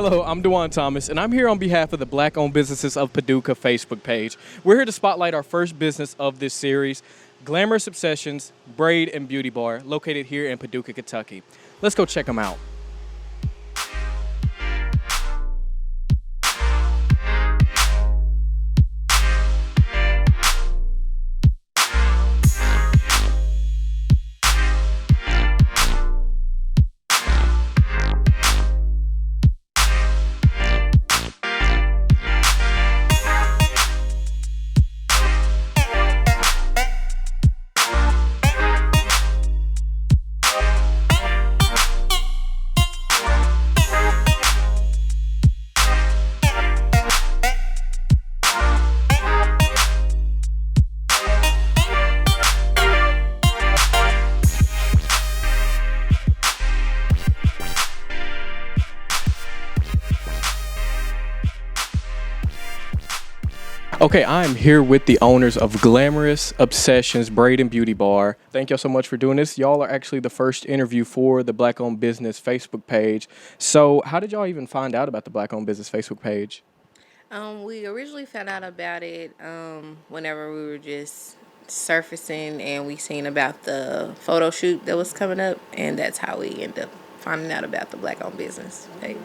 Hello, I'm Dujuan Thomas, and I'm here on behalf of the Black-Owned Businesses of Paducah Facebook page. We're here to spotlight our first business of this series, Glamorous Obsessions, Braid and Beauty Bar, located here in Paducah, Kentucky. Let's go check them out. Okay, I'm here with the owners of Glamorous Obsessions Braid and Beauty Bar. Thank y'all so much for doing this. Y'all are actually the first interview for the Black Owned Business Facebook page. So how did y'all even find out about the Black Owned Business Facebook page? We originally found out about it whenever we were just surfacing and we seen about the photo shoot that was coming up, and that's how we ended up finding out about the Black Owned Business page.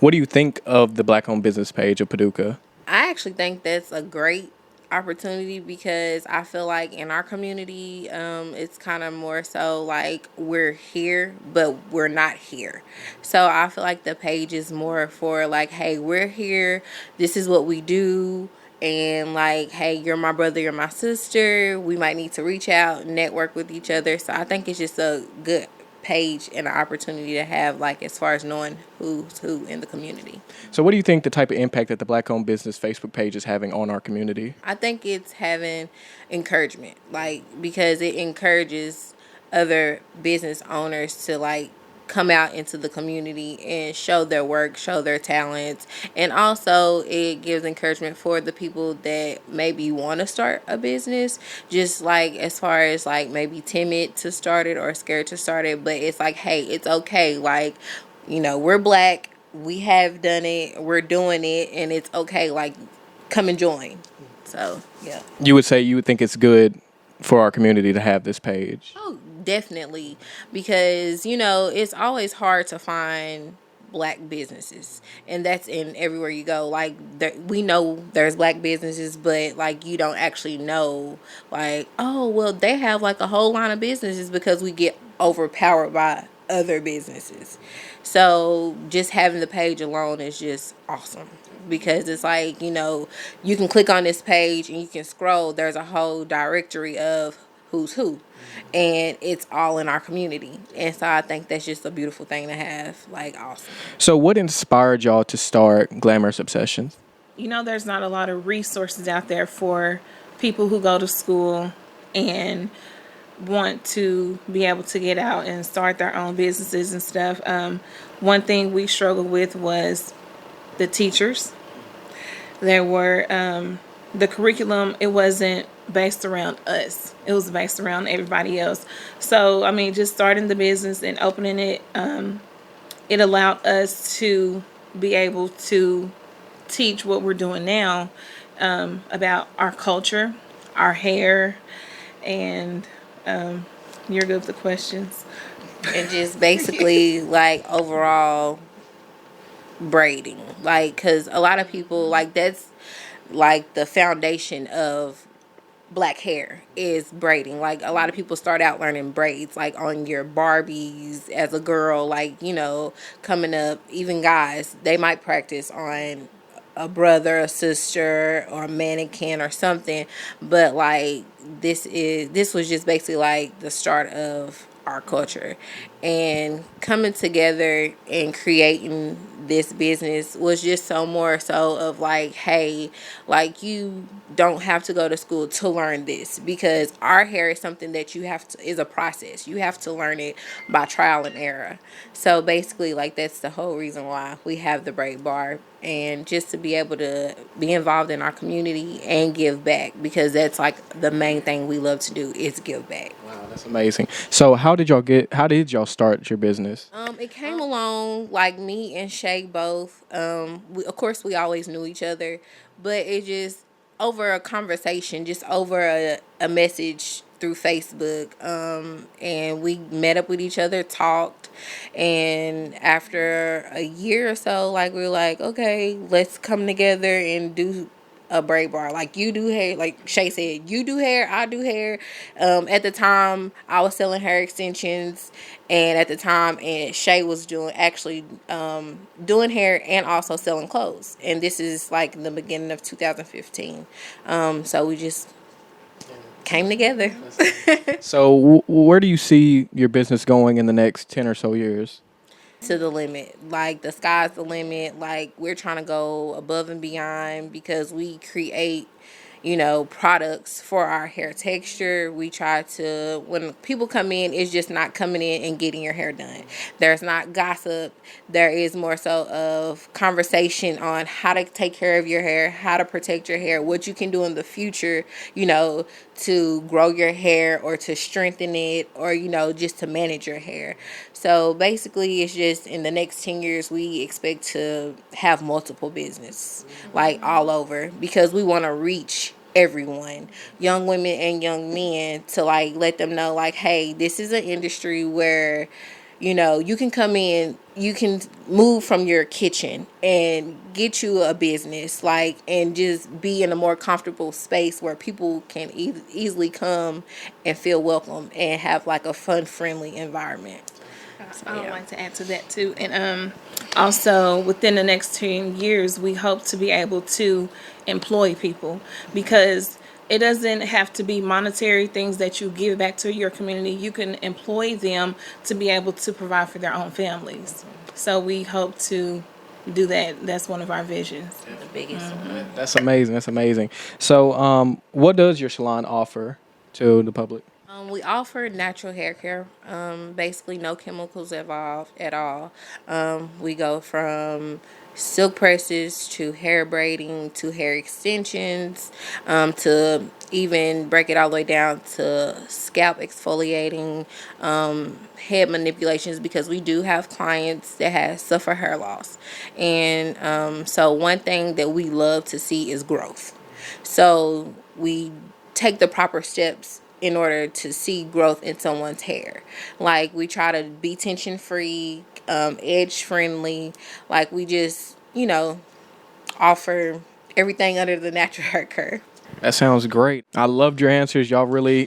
What do you think of the Black Owned Business page of Paducah? I actually think that's a great opportunity because I feel like in our community, it's kind of more so like we're here, but we're not here. So I feel like the page is more for like, hey, we're here. This is what we do. And like, hey, you're my brother, you're my sister. We might need to reach out, network with each other. So I think it's just a good page and an opportunity to have, like, as far as knowing who's who in the community. So what do you think the type of impact that the Black Owned Business Facebook page is having on our community? I think it's having encouragement, like, because it encourages other business owners to, like, come out into the community and show their work, show their talents. And also it gives encouragement for the people that maybe want to start a business, just like as far as like maybe timid to start it or scared to start it. But it's like, hey, it's okay. Like, you know, we're Black. We have done it. We're doing it. And it's okay. Like, come and join. So, yeah. You would think it's good for our community to have this page? Oh, definitely, because you know it's always hard to find Black businesses, and that's in everywhere you go. Like, we know there's Black businesses, but like you don't actually know, like, oh well, they have like a whole line of businesses, because we get overpowered by other businesses. So just having the page alone is just awesome, because it's like, you know, you can click on this page and you can scroll. There's a whole directory of who's who, and it's all in our community. And so I think that's just a beautiful thing to have. Like, awesome. So what inspired y'all to start Glamorous Obsessions? You know, there's not a lot of resources out there for people who go to school and want to be able to get out and start their own businesses and stuff. One thing we struggled with was the teachers. There were the curriculum. It wasn't based around us. It was based around everybody else. So, I mean, just starting the business and opening it, it allowed us to be able to teach what we're doing now about our culture, our hair, and you're good with the questions. And just basically like overall braiding, like, because a lot of people, like, that's like the foundation of Black hair is braiding. Like, a lot of people start out learning braids like on your Barbies as a girl, like, you know, coming up. Even guys, they might practice on a brother, a sister, or a mannequin or something. But like, this was just basically like the start of our culture, and coming together and creating this business was just so more so of like, hey, like, you don't have to go to school to learn this, because our hair is something that you have to, is a process. You have to learn it by trial and error. So basically, like, that's the whole reason why we have the braid bar, and just to be able to be involved in our community and give back, because that's like the main thing we love to do is give back. Wow, That's amazing. So how did y'all start your business? It came along like me and Shay both. Of course, we always knew each other, but it just over a conversation, just over a message through Facebook. And we met up with each other, talked, and after a year or so, like we were like, okay, let's come together and do a braid bar. Like you do hair, like Shay said, you do hair, I do hair. At the time I was selling hair extensions, and at the time and Shay was doing hair and also selling clothes. And this is like the beginning of 2015. So we just came together. So where do you see your business going in the next 10 or so years? To the limit. Like the sky's the limit. Like we're trying to go above and beyond because we create, products for our hair texture. We try to, when people come in, it's just not coming in and getting your hair done. There's not gossip. There is more so of conversation on how to take care of your hair, how to protect your hair, what you can do in the future, to grow your hair or to strengthen it or, just to manage your hair. So basically it's just in the next 10 years, we expect to have multiple business like all over because we want to reach everyone, young women and young men, to like let them know like, hey, this is an industry where you can come in, you can move from your kitchen and get you a business, like, and just be in a more comfortable space where people can easily come and feel welcome and have like a fun, friendly environment. I would like to add to that too. And also within the next 10 years, we hope to be able to employ people because it doesn't have to be monetary things that you give back to your community. You can employ them to be able to provide for their own families. So we hope to do that. That's one of our visions. The biggest one. That's amazing. That's amazing. So what does your salon offer to the public? We offer natural hair care. Basically, no chemicals involved at all. We go from silk presses to hair braiding to hair extensions, to even break it all the way down to scalp exfoliating, head manipulations, because we do have clients that suffer hair loss. And so one thing that we love to see is growth. So we take the proper steps in order to see growth in someone's hair. Like we try to be tension free, edge friendly. Like we just, offer everything under the natural hair curve. That sounds great. I loved your answers. Y'all really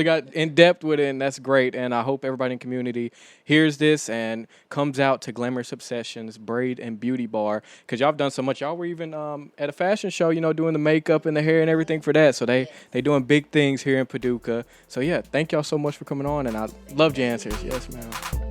got in depth with it, and that's great. And I hope everybody in the community hears this and comes out to Glamorous Obsessions Braid and Beauty Bar, because y'all have done so much. Y'all were even at a fashion show, doing the makeup and the hair and everything for that. So they doing big things here in Paducah. So yeah, thank y'all so much for coming on, and I loved your answers. Yes, ma'am.